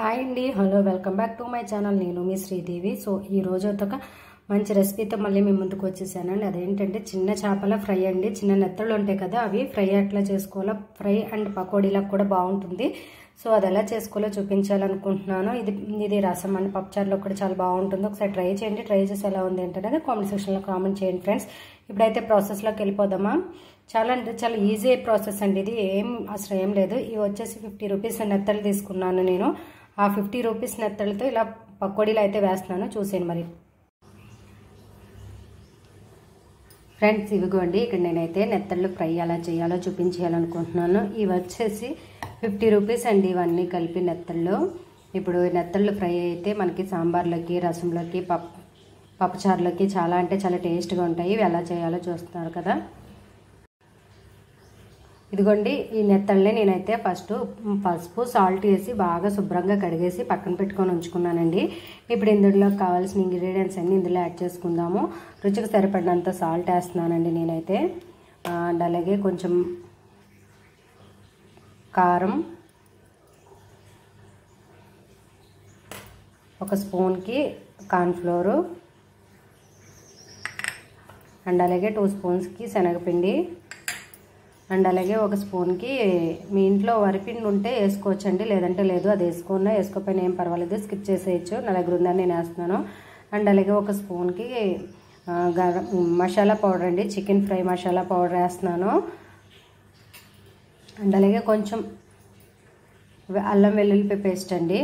Hi అండి, hello, welcome back to my channel. నేను మీ Sridevi. So ఈ రోజు ఒక మంచి రెసిపీతో మళ్ళీ మీ ముందుకు వచ్చేసానండి. అదేంటంటే చిన్న చేపల ఫ్రై అండి. చిన్న నెత్తళ్ళు ఉంటాయి కదా, అవి ఫ్రై ఎట్లా చేసుకోవాలో, ఫ్రై అండ్ పకోడీలకు కూడా బాగుంటుంది. సో అది ఎలా చేసుకోవాలో చూపించాలనుకుంటున్నాను. ఇది రసం అండ్ పప్పుచారులో కూడా చాలా బాగుంటుంది. ఒకసారి ట్రై చేయండి. ట్రై చేసి ఎలా ఉంది ఏంటనేది కామెంట్ సెక్షన్లో కామెంట్ చేయండి ఫ్రెండ్స్. ఇప్పుడైతే ప్రాసెస్లోకి వెళ్ళిపోదామా. చాలా అంటే చాలా ఈజీ ప్రాసెస్ అండి. ఇది అసలు ఏం లేదు. ఇవి వచ్చేసి 50 రూపీస్ నెత్తళ్ళు తీసుకున్నాను నేను. ఆ 50 రూపీస్ నెత్తళ్ళతో ఇలా పకోడీలు అయితే వేస్తున్నాను, చూసేయండి మరి ఫ్రెండ్స్. ఇవిగోండి, ఇక్కడ నేనైతే నెత్తళ్ళు ఫ్రై ఎలా చేయాలో చూపించాలనుకుంటున్నాను. ఇవి వచ్చేసి 50 రూపీస్ అండి, ఇవన్నీ కలిపి నెత్తళ్ళు. ఇప్పుడు నెత్తళ్ళు ఫ్రై అయితే మనకి సాంబార్లోకి, రసంలోకి, పప్పుచారులోకి చాలా అంటే చాలా టేస్ట్గా ఉంటాయి. ఇవి ఎలా చేయాలో చూస్తున్నారు కదా. ఇదిగోండి, ఈ నెత్తళ్ళని నేనైతే ఫస్ట్ పసుపు సాల్ట్ వేసి బాగా శుభ్రంగా కడిగేసి పక్కన పెట్టుకొని ఉంచుకున్నానండి. ఇప్పుడు ఇందులో కావాల్సిన ఇంగ్రీడియంట్స్ అన్నీ ఇందులో యాడ్ చేసుకుందాము. రుచికి సరిపడినంత సాల్ట్ వేస్తున్నానండి నేనైతే. అండ్ అలాగే కొంచెం కారం, ఒక స్పూన్కి కార్న్ఫ్లోరు, అండ్ అలాగే 2 స్పూన్స్కి శనగపిండి, అండ్ అలాగే ఒక స్పూన్కి మీ ఇంట్లో వరిపిండి ఉంటే వేసుకోవచ్చండి, లేదంటే లేదు. అది వేసుకోకపోయినా ఏం పర్వాలేదు, స్కిప్ చేసేయచ్చు. నా దగ్గర ఉందని నేను వేస్తున్నాను. అండ్ అలాగే ఒక స్పూన్కి మసాలా పౌడర్ అండి, చికెన్ ఫ్రై మసాలా పౌడర్ వేస్తున్నాను. అండ్ అలాగే కొంచెం అల్లం వెల్లుల్లి పేస్ట్ అండి.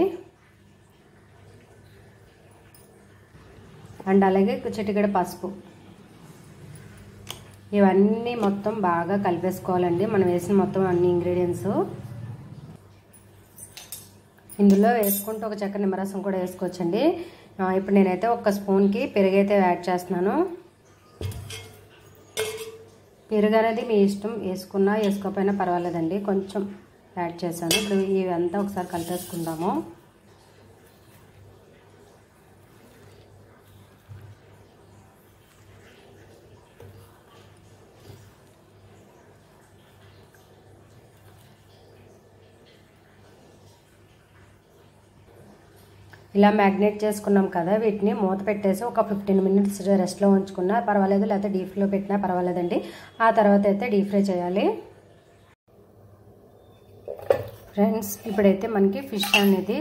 అండ్ అలాగే చిటికెడు పసుపు. ఇవన్నీ మొత్తం బాగా కలిపేసుకోవాలండి, మనం వేసిన మొత్తం అన్ని ఇంగ్రీడియంట్స్. ఇందులో వేసుకుంటూ ఒక చెక్క నిమ్మరసం కూడా వేసుకోవచ్చండి. ఇప్పుడు నేనైతే ఒక స్పూన్కి పెరుగు అయితే యాడ్ చేస్తున్నాను. పెరుగు అనేది మీ ఇష్టం, వేసుకున్నా వేసుకోకపోయినా పర్వాలేదండి, కొంచెం యాడ్ చేశాను. ఇప్పుడు ఇవంతా ఒకసారి కలిపేసుకుందాము. ఇలా మ్యాగ్నేట్ చేసుకున్నాం కదా, వీటిని మూత పెట్టేసి ఒక 15 మినిట్స్ రెస్ట్లో ఉంచుకున్నా పర్వాలేదు, లేకపోతే డీప్ ఫ్రైలో పెట్టినా పర్వాలేదండి. ఆ తర్వాత అయితే డీప్ ఫ్రై చేయాలి ఫ్రెండ్స్. ఇప్పుడైతే మనకి ఫిష్ అనేది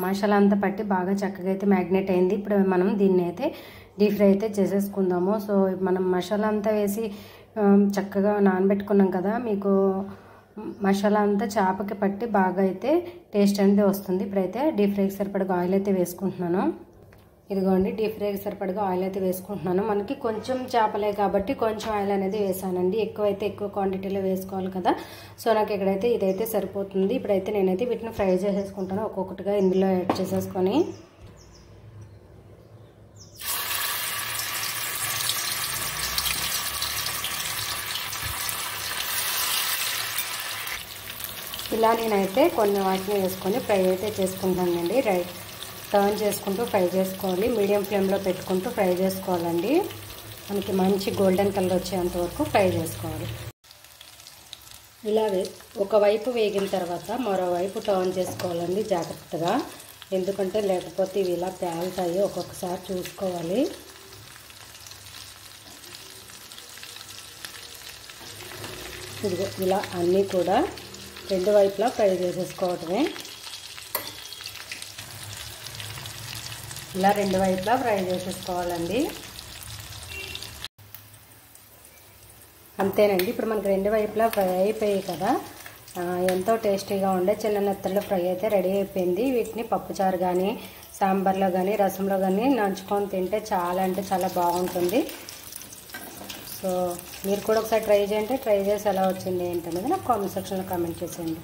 మసాలా అంతా పట్టి బాగా చక్కగా అయితే మ్యాగ్నేట్ అయింది. ఇప్పుడు మనం దీన్ని అయితే డీప్ ఫ్రై అయితే చేసేసుకుందాము. సో మనం మసాలా అంతా వేసి చక్కగా నానబెట్టుకున్నాం కదా, మీకు మసాలా అంతా చేపకి పట్టి బాగా అయితే టేస్ట్ అనేది వస్తుంది. ఇప్పుడైతే డీప్ ఫ్రైకి సరిపడగా ఆయిల్ అయితే వేసుకుంటున్నాను. ఇదిగోండి, డీప్ ఫ్రైకి సరిపడగా ఆయిల్ అయితే వేసుకుంటున్నాను. మనకి కొంచెం చేపలే కాబట్టి కొంచెం ఆయిల్ అనేది వేసానండి. ఎక్కువైతే ఎక్కువ క్వాంటిటీలో వేసుకోవాలి కదా. సో నాకు ఇక్కడైతే ఇదైతే సరిపోతుంది. ఇప్పుడైతే నేనైతే వీటిని ఫ్రై చేసేసుకుంటాను ఒక్కొక్కటిగా ఇందులో యాడ్ చేసేసుకొని. ఇలా నేనైతే కొన్ని వాటిని వేసుకొని ఫ్రై అయితే చేసుకుంటానండి. టర్న్ చేసుకుంటూ ఫ్రై చేసుకోవాలి, మీడియం ఫ్లేమ్లో పెట్టుకుంటూ ఫ్రై చేసుకోవాలండి. మనకి మంచి గోల్డెన్ కలర్ వచ్చేంత వరకు ఫ్రై చేసుకోవాలి. ఇలా ఒకవైపు వేగిన తర్వాత మరోవైపు టర్న్ చేసుకోవాలండి జాగ్రత్తగా, ఎందుకంటే లేకపోతే ఇవి ఇలా పేలుతాయి. ఒక్కొక్కసారి చూసుకోవాలి. ఇదిగో ఇలా అన్నీ కూడా 2 వైపులా ఫ్రై చేసేసుకోవటమే. ఇలా 2 వైపులా ఫ్రై చేసేసుకోవాలండి. అంతేనండి. ఇప్పుడు మనకి 2 వైపులా ఫ్రై అయిపోయాయి కదా, ఎంతో టేస్టీగా ఉండే చిన్న నెత్తళ్ళు ఫ్రై అయితే రెడీ అయిపోయింది. వీటిని పప్పుచారు కానీ, సాంబార్లో కానీ, రసంలో కానీ నంచుకొని తింటే చాలా అంటే చాలా బాగుంటుంది. సో మీరు కూడా ఒకసారి ట్రై చేయండి. ట్రై చేసి ఎలా వచ్చింది ఏంటనేది నాకు కామెంట్ సెక్షన్లో కామెంట్ చేసేయండి.